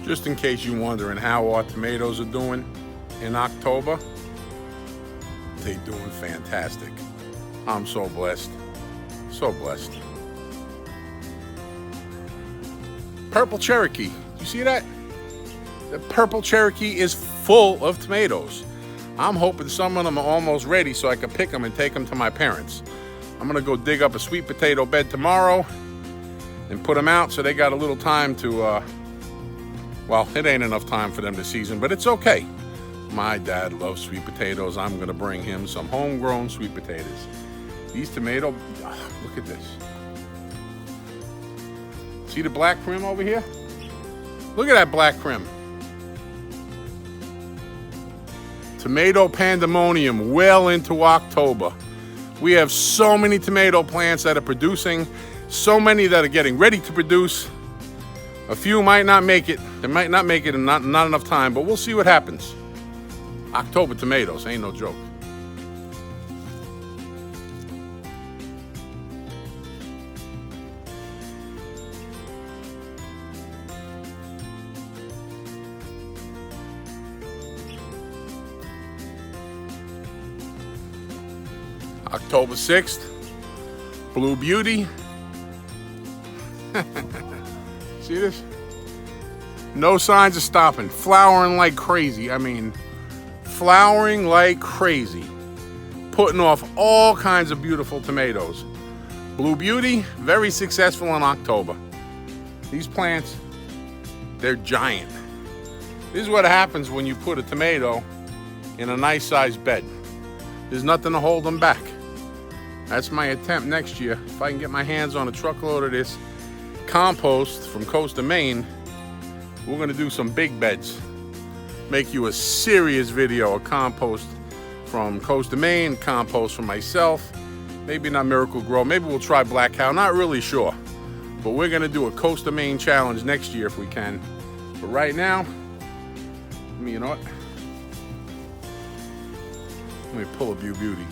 Just in case you're wondering how our tomatoes are doing in October, they're doing fantastic. I'm so blessed. So blessed. Purple Cherokee. You see that? The Purple Cherokee is full of tomatoes. I'm hoping some of them are almost ready so I can pick them and take them to my parents. I'm gonna go dig up a sweet potato bed tomorrow and put them out so they got a little time to, well, it ain't enough time for them to season, but it's okay. My dad loves sweet potatoes. I'm gonna bring him some homegrown sweet potatoes. These tomatoes, look at this. See the black crim over here? Look at that black crim. Tomato pandemonium well into October. We have so many tomato plants that are producing, so many that are getting ready to produce. A few might not make it. They might not make it in not enough time, but we'll see what happens. October tomatoes ain't no joke. October 6th, Blue Beauty. See this? No signs of stopping. Flowering like crazy. I mean, flowering like crazy. Putting off all kinds of beautiful tomatoes. Blue Beauty, very successful in October. These plants, they're giant. This is what happens when you put a tomato in a nice sized bed. There's nothing to hold them back. That's my attempt next year. If I can get my hands on a truckload of this compost from Coast of Maine, we're gonna do some big beds. Make you a serious video of compost from Coast of Maine, compost from myself. Maybe not Miracle Grow, maybe we'll try Black Cow, not really sure. But we're gonna do a Coast of Maine challenge next year if we can. But right now, you know what? Let me pull a Blue Beauty.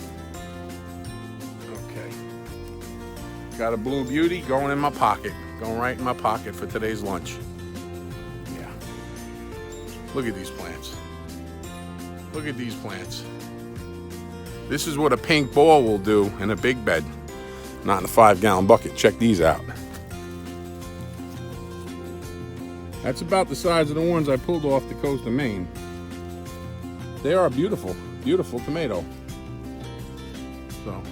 Okay. Got a Blue Beauty going in my pocket. Going right in my pocket for today's lunch. Yeah. Look at these plants. Look at these plants. This is what a pink ball will do in a big bed. Not in a 5-gallon bucket. Check these out. That's about the size of the ones I pulled off the Coast of Maine. They are beautiful, beautiful tomato. So.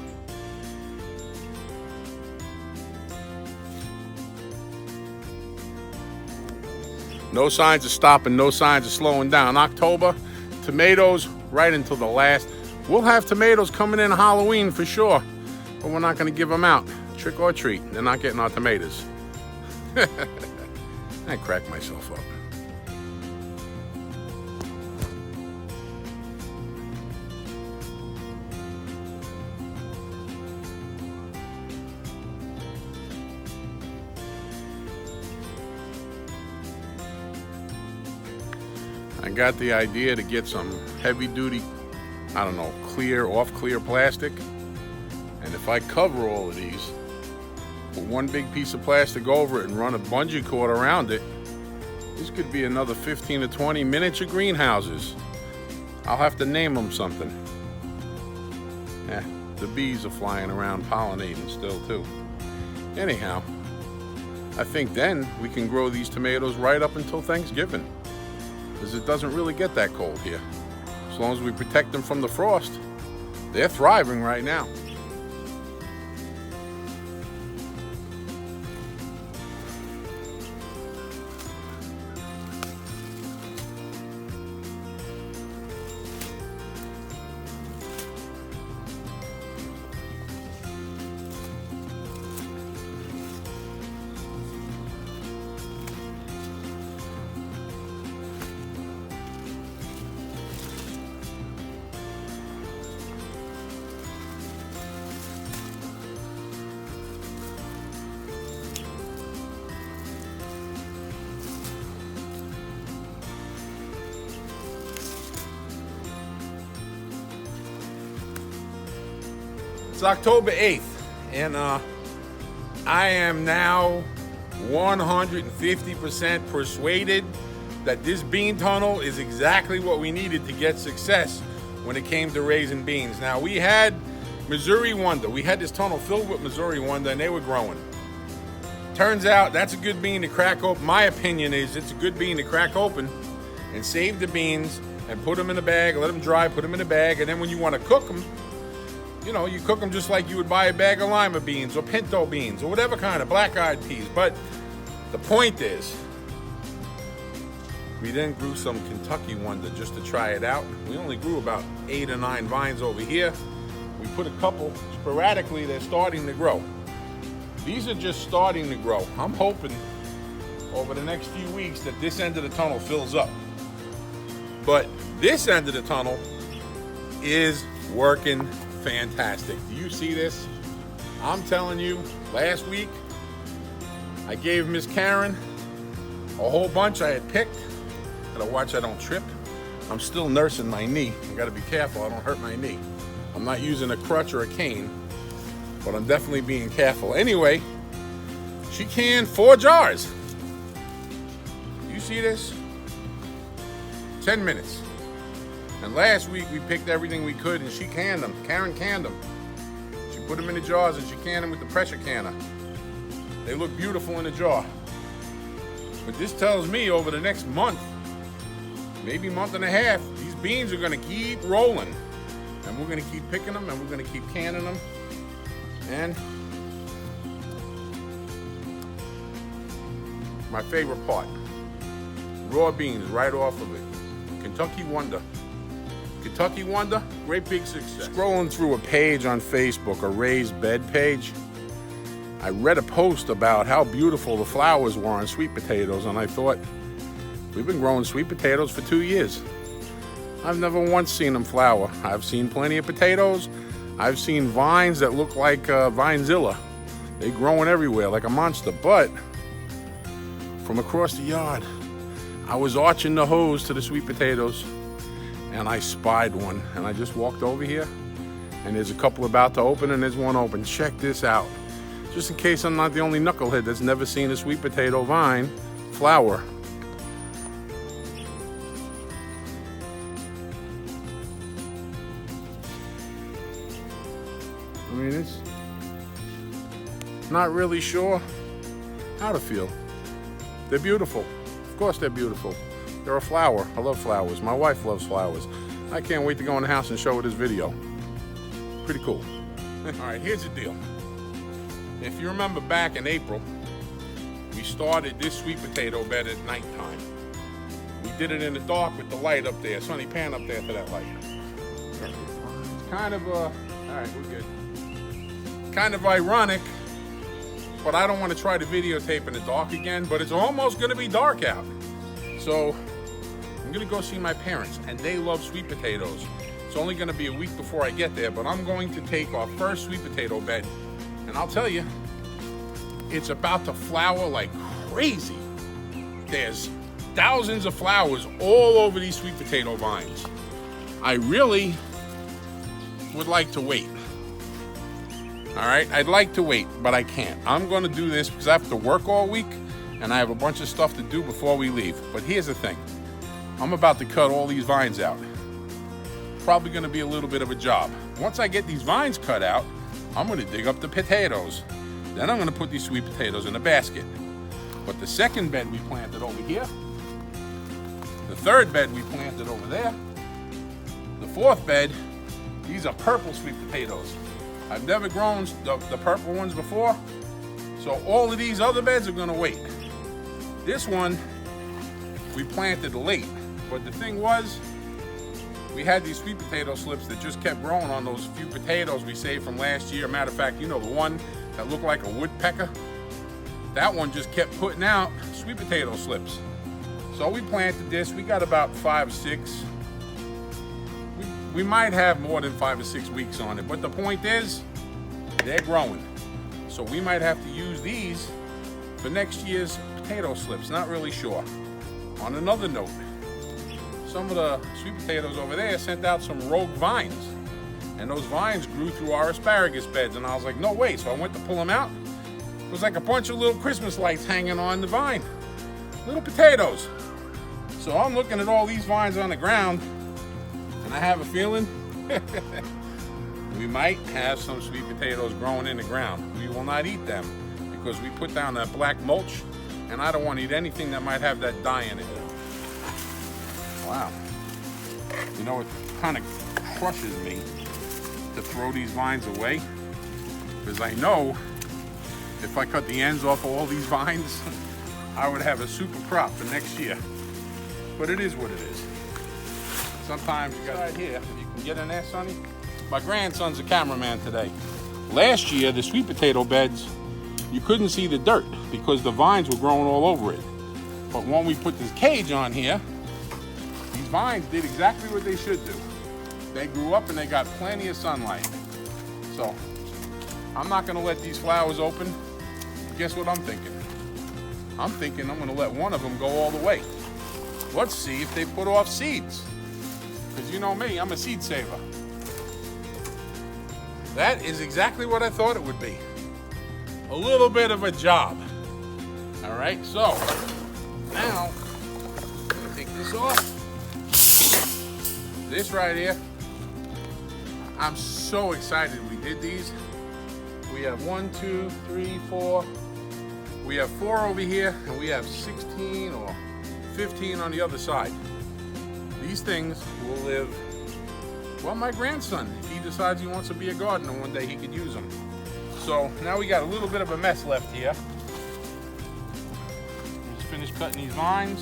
No signs of stopping, no signs of slowing down. October, tomatoes right until the last. We'll have tomatoes coming in Halloween for sure, but we're not gonna give them out. Trick or treat, they're not getting our tomatoes. I cracked myself up. I got the idea to get some heavy duty, I don't know, clear plastic. And if I cover all of these, put one big piece of plastic over it and run a bungee cord around it, this could be another 15 to 20 miniature greenhouses. I'll have to name them something. The bees are flying around pollinating still too. Anyhow, I think then we can grow these tomatoes right up until Thanksgiving, because it doesn't really get that cold here. As long as we protect them from the frost, they're thriving right now. It's October 8th, and I am now 150% persuaded that this bean tunnel is exactly what we needed to get success when it came to raising beans. Now, we had Missouri Wonder. We had this tunnel filled with Missouri Wonder, and they were growing. Turns out that's a good bean to crack open. My opinion is it's a good bean to crack open and save the beans and put them in a bag, let them dry, put them in a bag, and then when you want to cook them, you know, you cook them just like you would buy a bag of lima beans or pinto beans or whatever kind of black-eyed peas. But the point is, we then grew some Kentucky Wonder just to try it out. We only grew about 8 or 9 vines over here. We put a couple sporadically, they're starting to grow. These are just starting to grow. I'm hoping over the next few weeks that this end of the tunnel fills up. But this end of the tunnel is working fantastic. Do you see this? I'm telling you, last week I gave Miss Karen a whole bunch I had picked. Gotta watch I don't trip. I'm still nursing my knee. I gotta be careful I don't hurt my knee. I'm not using a crutch or a cane, but I'm definitely being careful. Anyway, she canned 4 jars. You see this? 10 minutes. And last week we picked everything we could and she canned them. Karen canned them. She put them in the jars and she canned them with the pressure canner. They look beautiful in a jar. But this tells me over the next month, maybe month and a half, these beans are gonna keep rolling. And we're gonna keep picking them and we're gonna keep canning them. And my favorite part, raw beans right off of it. Kentucky Wonder. Kentucky Wonder, great big success. Scrolling through a page on Facebook, a raised bed page, I read a post about how beautiful the flowers were on sweet potatoes, and I thought, we've been growing sweet potatoes for 2 years. I've never once seen them flower. I've seen plenty of potatoes. I've seen vines that look like Vinezilla. They're growing everywhere like a monster, but from across the yard, I was arching the hose to the sweet potatoes and I spied one, and I just walked over here and there's a couple about to open and there's one open. Check this out. Just in case I'm not the only knucklehead that's never seen a sweet potato vine flower. I mean, it's not really sure how to feel. They're beautiful. Of course they're beautiful. They're a flower. I love flowers. My wife loves flowers. I can't wait to go in the house and show her this video. Pretty cool. All right, here's the deal. If you remember back in April, we started this sweet potato bed at nighttime. We did it in the dark with the light up there. Sonny, pan up there to that light. It's kind of, all right, we're good. Kind of ironic, but I don't want to try to videotape in the dark again, but it's almost going to be dark out. So I'm going to go see my parents, and they love sweet potatoes. It's only going to be a week before I get there, but I'm going to take our first sweet potato bed, and I'll tell you, it's about to flower like crazy. There's thousands of flowers all over these sweet potato vines. I really would like to wait. All right, I'd like to wait, but I can't. I'm gonna do this because I have to work all week and I have a bunch of stuff to do before we leave. But here's the thing. I'm about to cut all these vines out. Probably gonna be a little bit of a job. Once I get these vines cut out, I'm gonna dig up the potatoes. Then I'm gonna put these sweet potatoes in a basket. But the second bed we planted over here, the third bed we planted over there, the fourth bed, these are purple sweet potatoes. I've never grown the purple ones before, so all of these other beds are gonna wait. This one, we planted late, but the thing was, we had these sweet potato slips that just kept growing on those few potatoes we saved from last year. Matter of fact, you know the one that looked like a woodpecker? That one just kept putting out sweet potato slips. So we planted this, we got about 5 or 6. We might have more than 5 or 6 weeks on it, but the point is, they're growing. So we might have to use these for next year's potato slips, not really sure. On another note, some of the sweet potatoes over there sent out some rogue vines, and those vines grew through our asparagus beds, and I was like, no way. So I went to pull them out. It was like a bunch of little Christmas lights hanging on the vine. Little potatoes. So I'm looking at all these vines on the ground, and I have a feeling we might have some sweet potatoes growing in the ground. We will not eat them because we put down that black mulch, and I don't want to eat anything that might have that dye in it. Wow. You know, it kind of crushes me to throw these vines away, because I know if I cut the ends off of all these vines, I would have a super crop for next year. But it is what it is. Sometimes you got right here, if you can get in there, Sonny. My grandson's a cameraman today. Last year, the sweet potato beds, you couldn't see the dirt because the vines were growing all over it. But when we put this cage on here, these vines did exactly what they should do. They grew up and they got plenty of sunlight. So I'm not gonna let these flowers open. Guess what I'm thinking? I'm thinking I'm gonna let one of them go all the way. Let's see if they put off seeds. Because you know me, I'm a seed saver. That is exactly what I thought it would be. A little bit of a job. All right, so now I'm gonna take this off. This right here, I'm so excited we did these. We have 1, 2, 3, 4. We have 4 over here, and we have 16 or 15 on the other side. These things will live, well, my grandson, if he decides he wants to be a gardener one day, he could use them. So now we got a little bit of a mess left here. Just finished cutting these vines.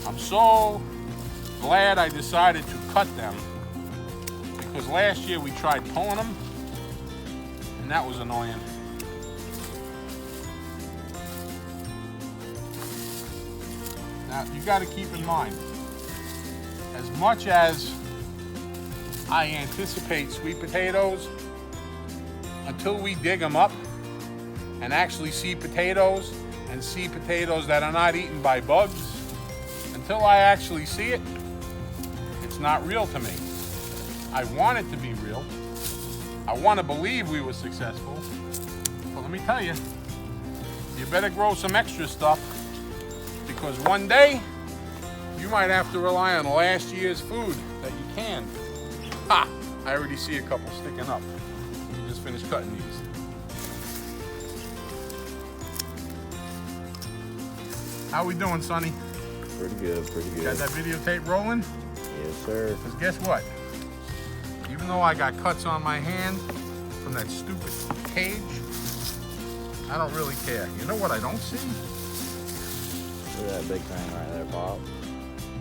I'm so glad I decided to cut them, because last year we tried pulling them, and that was annoying. Now, you got to keep in mind, as much as I anticipate sweet potatoes, until we dig them up and actually see potatoes, and see potatoes that are not eaten by bugs, until I actually see it, it's not real to me. I want it to be real. I want to believe we were successful. But let me tell you, you better grow some extra stuff, because one day you might have to rely on last year's food that you canned. Ha! I already see a couple sticking up. We just finished cutting these. How we doing, Sonny? Pretty good, pretty good. Got that videotape rolling? Yes, sir. Because guess what? Even though I got cuts on my hand from that stupid cage, I don't really care. You know what I don't see? Look at that big thing right there, Pop.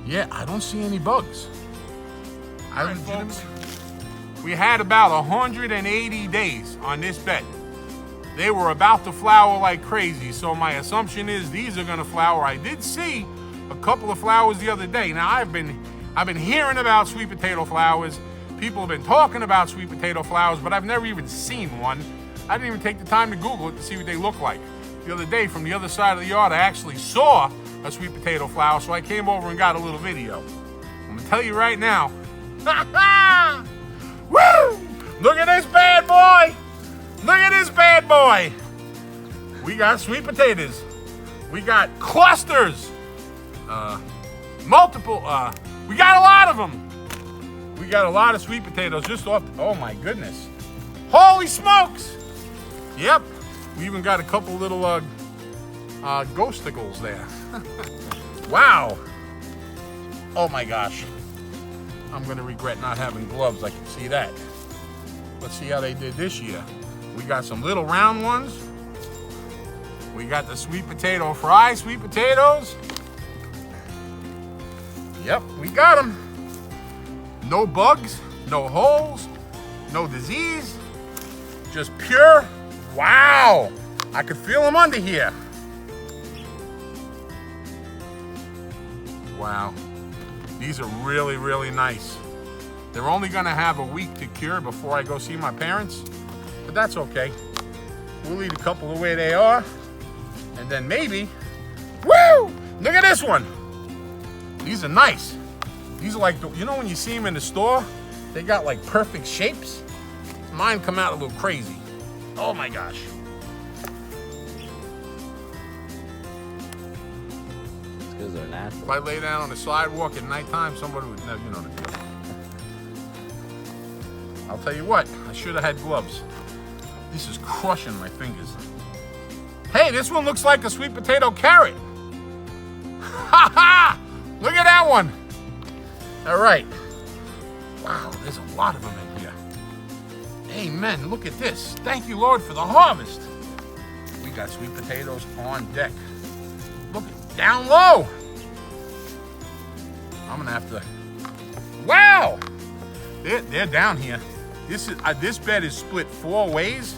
Yeah, I don't see any bugs. We had about 180 days on this bed. They were about to flower like crazy, so my assumption is these are gonna flower. I did see a couple of flowers the other day. Now I've been hearing about sweet potato flowers. People have been talking about sweet potato flowers, but I've never even seen one. I didn't even take the time to Google it to see what they look like. The other day, from the other side of the yard, I actually saw a sweet potato flower, so I came over and got a little video. I'm gonna tell you right now. Woo! Look at this bad boy! Look at this bad boy! We got sweet potatoes. We got clusters. Multiple, we got a lot of them. We got a lot of sweet potatoes just off, oh my goodness. Holy smokes! Yep, we even got a couple little ghosticles there. Wow. Oh my gosh. I'm gonna regret not having gloves, I can see that. Let's see how they did this year. We got some little round ones. We got the sweet potato fry sweet potatoes. Yep, we got them. No bugs, no holes, no disease. Just pure, wow. I could feel them under here. Wow. These are really, really nice. They're only gonna have a week to cure before I go see my parents, but that's okay. We'll leave a couple the way they are, and then maybe, woo! Look at this one. These are nice. These are like, you know when you see them in the store, they got like perfect shapes? Mine come out a little crazy. Oh my gosh. are If natural. I lay down on the sidewalk at nighttime, somebody would know, you know the deal. I'll tell you what, I should have had gloves. This is crushing my fingers. Hey, this one looks like a sweet potato carrot. Ha ha! Look at that one. All right. Wow, there's a lot of them in here. Amen. Look at this. Thank you, Lord, for the harvest. We got sweet potatoes on deck. Look, down low. I'm gonna have to. Wow, they're down here. This bed is split 4 ways.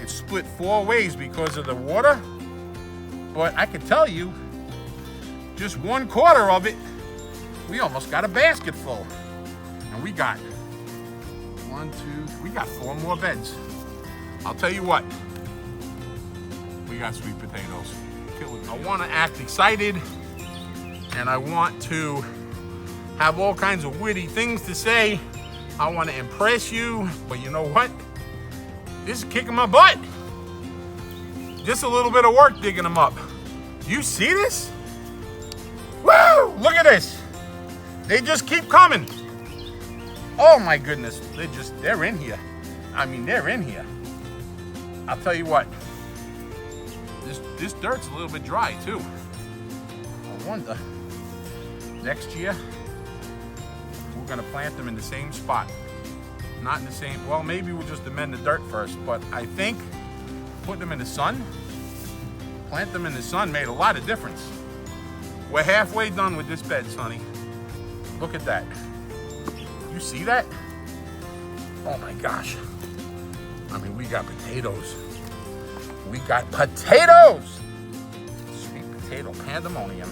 It's split 4 ways because of the water. But I can tell you, just 1/4 of it, we almost got a basket full. And we got 1, 2, we got 4 more beds. I'll tell you what, we got sweet potatoes. I want to act excited, and I want to have all kinds of witty things to say. I want to impress you, but you know what? This is kicking my butt. Just a little bit of work digging them up. You see this? Woo! Look at this. They just keep coming. Oh my goodness, they're in here. I mean, they're in here. I'll tell you what, this dirt's a little bit dry too. I wonder, next year, we're gonna plant them in the same spot. Not in the same, well, maybe we'll just amend the dirt first, but I think putting them in the sun, plant them in the sun made a lot of difference. We're halfway done with this bed, Sonny. Look at that. You see that? Oh my gosh. I mean, we got potatoes. We got potatoes! Sweet potato pandemonium.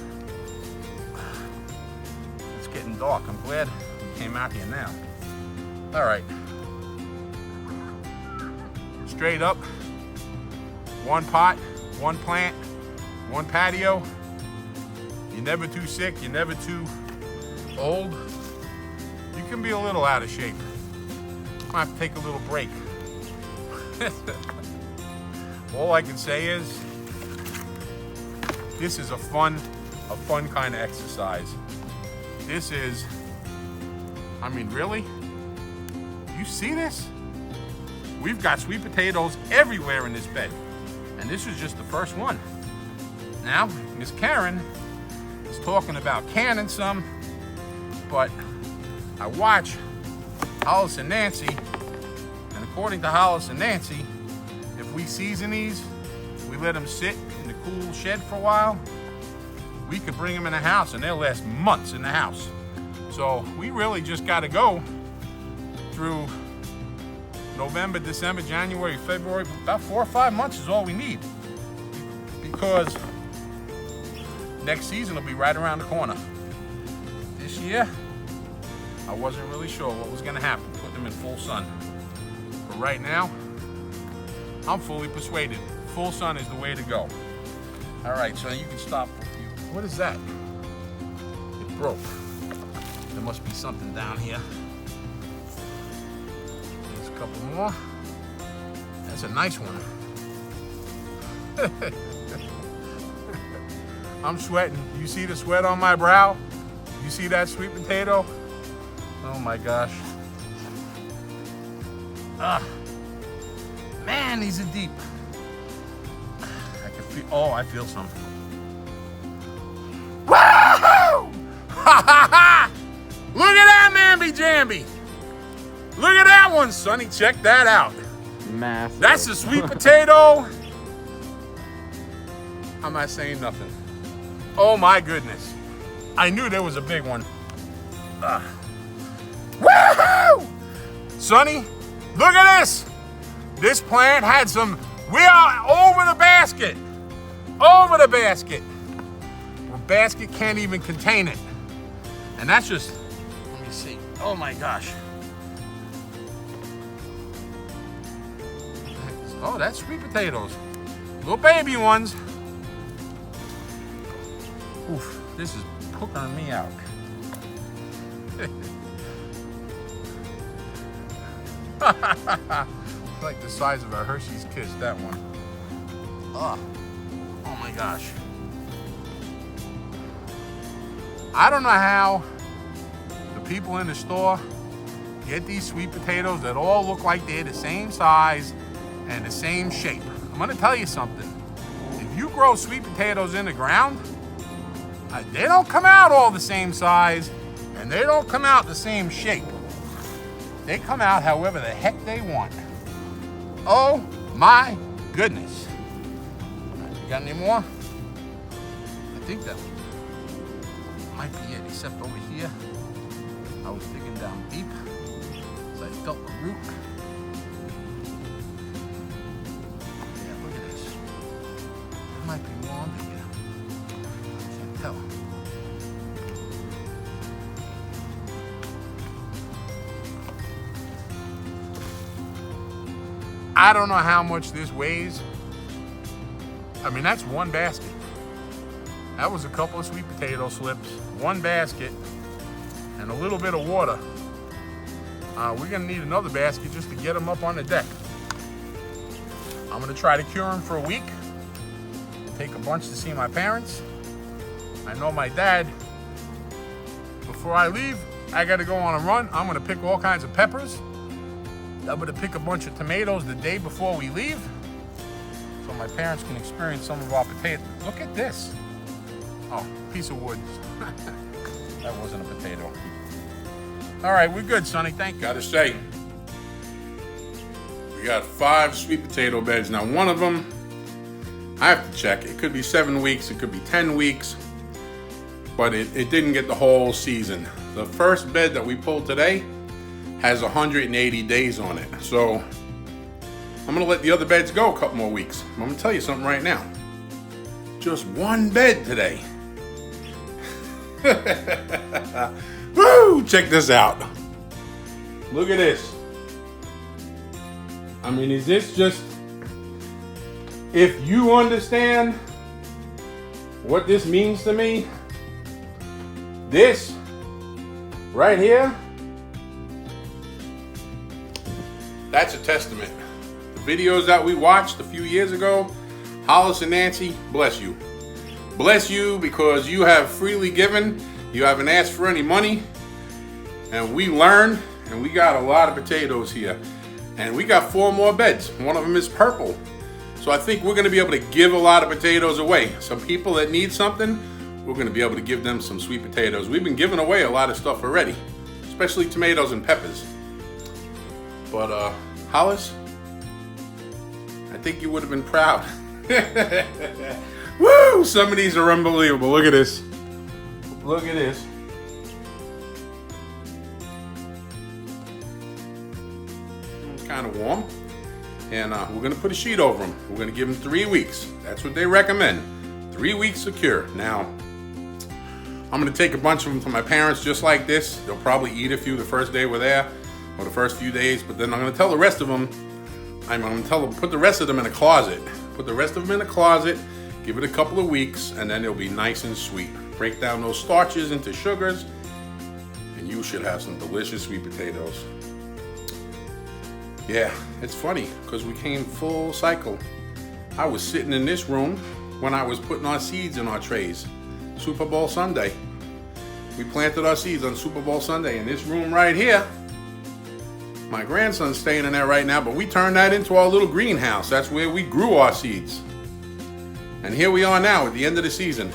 It's getting dark. I'm glad we came out here now. All right. Straight up. 1 pot, 1 plant, 1 patio. You're never too sick. You're never too old. You can be a little out of shape. I have to take a little break. All I can say is, this is a fun kind of exercise. This is, I mean, really? You see this? We've got sweet potatoes everywhere in this bed. And this was just the first one. Now, Miss Karen is talking about canning some, but I watch Hollis and Nancy, and according to Hollis and Nancy, if we season these, we let them sit in the cool shed for a while, we could bring them in the house and they'll last months in the house. So we really just got to go through November, December, January, February. About 4 or 5 months is all we need, because next season will be right around the corner. This year, I wasn't really sure what was going to happen, putting them in full sun. But right now, I'm fully persuaded. Full sun is the way to go. All right, so you can stop. What is that? It broke. There must be something down here. There's a couple more. That's a nice one. I'm sweating. You see the sweat on my brow? You see that sweet potato? Oh my gosh. Man, these are deep. I can feel, oh, I feel something. Woo! Ha ha ha! Look at that mamby-jamby. Look at that one, Sonny. Check that out. Massive. That's a sweet potato. I'm not saying nothing. Oh my goodness. I knew there was a big one. Woohoo! Sonny, look at this. This plant had some, we are over the basket. Over the basket. The basket can't even contain it. And that's just, let me see. Oh my gosh. Oh, that's sweet potatoes. Little baby ones. Oof, this is cooking me out. Like the size of a Hershey's Kiss, that one. Oh my gosh. I don't know how the people in the store get these sweet potatoes that all look like they're the same size and the same shape. I'm gonna tell you something. If you grow sweet potatoes in the ground, they don't come out all the same size and they don't come out the same shape. They come out however the heck they want. Oh my goodness. You got any more? I think that might be it, except over here, I was digging down deep, so I felt the root. Yeah, look at this. There might be more under here. Can't tell. I don't know how much this weighs. I mean, that's one basket. That was a couple of sweet potato slips, one basket, and a little bit of water. We're gonna need another basket just to get them up on the deck. I'm gonna try to cure them for a week and take a bunch to see my parents. I know my dad, before I leave, I gotta go on a run. I'm gonna pick all kinds of peppers. I'm gonna pick a bunch of tomatoes the day before we leave, so my parents can experience some of our potatoes. Look at this. Oh, piece of wood. That wasn't a potato. All right, we're good, Sonny. Thank you. Gotta say, we got 5 sweet potato beds. Now, one of them, I have to check. It could be 7 weeks, it could be 10 weeks, but it didn't get the whole season. The first bed that we pulled today has 180 days on it. So I'm gonna let the other beds go a couple more weeks. I'm gonna tell you something right now. Just one bed today. Woo! Check this out. Look at this. I mean, is this just, if you understand what this means to me, this right here, that's a testament. The videos that we watched a few years ago, Hollis and Nancy, bless you. Bless you because you have freely given. You haven't asked for any money. And we learned, and we got a lot of potatoes here. And we got 4 more beds. One of them is purple. So I think we're gonna be able to give a lot of potatoes away. Some people that need something, we're gonna be able to give them some sweet potatoes. We've been giving away a lot of stuff already, especially tomatoes and peppers. But Hollis, I think you would have been proud. Woo! Some of these are unbelievable. Look at this. Look at this. It's kind of warm. And we're going to put a sheet over them. We're going to give them 3 weeks. That's what they recommend. 3 weeks secure. Now, I'm going to take a bunch of them to my parents just like this. They'll probably eat a few the first day we're there, or the first few days. But then I'm going to tell the rest of them, I'm going to tell them, put the rest of them in a closet. Put the rest of them in a closet, give it a couple of weeks, and then it'll be nice and sweet. Break down those starches into sugars, and you should have some delicious sweet potatoes. Yeah, it's funny, because we came full cycle. I was sitting in this room when I was putting our seeds in our trays. Super Bowl Sunday. We planted our seeds on Super Bowl Sunday in this room right here. My grandson's staying in there right now, but we turned that into our little greenhouse. That's where we grew our seeds. And here we are now at the end of the season.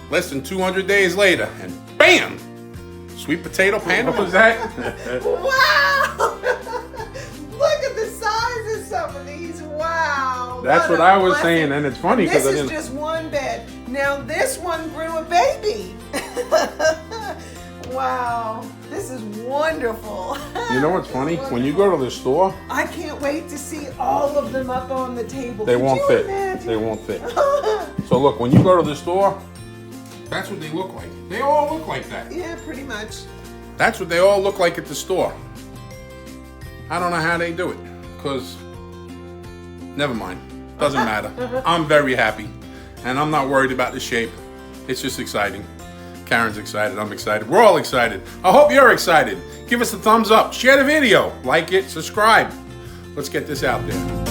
Less than 200 days later, and bam! Sweet potato panda, was that? Wow! Look at the size of some of these. Wow! That's what I was saying, and it's funny because this is just one bed. Now this one grew a baby. Wow, this is wonderful. You know what's funny? When you go to the store, I can't wait to see all of them up on the table. they Could won't you fit. imagine? They won't fit. So look, when you go to the store, that's what they look like. They all look like that. Yeah, pretty much. That's what they all look like at the store. I don't know how they do it, because never mind. Doesn't matter. I'm very happy, and I'm not worried about the shape. It's just exciting. Karen's excited, I'm excited, we're all excited. I hope you're excited. Give us a thumbs up, share the video, like it, subscribe. Let's get this out there.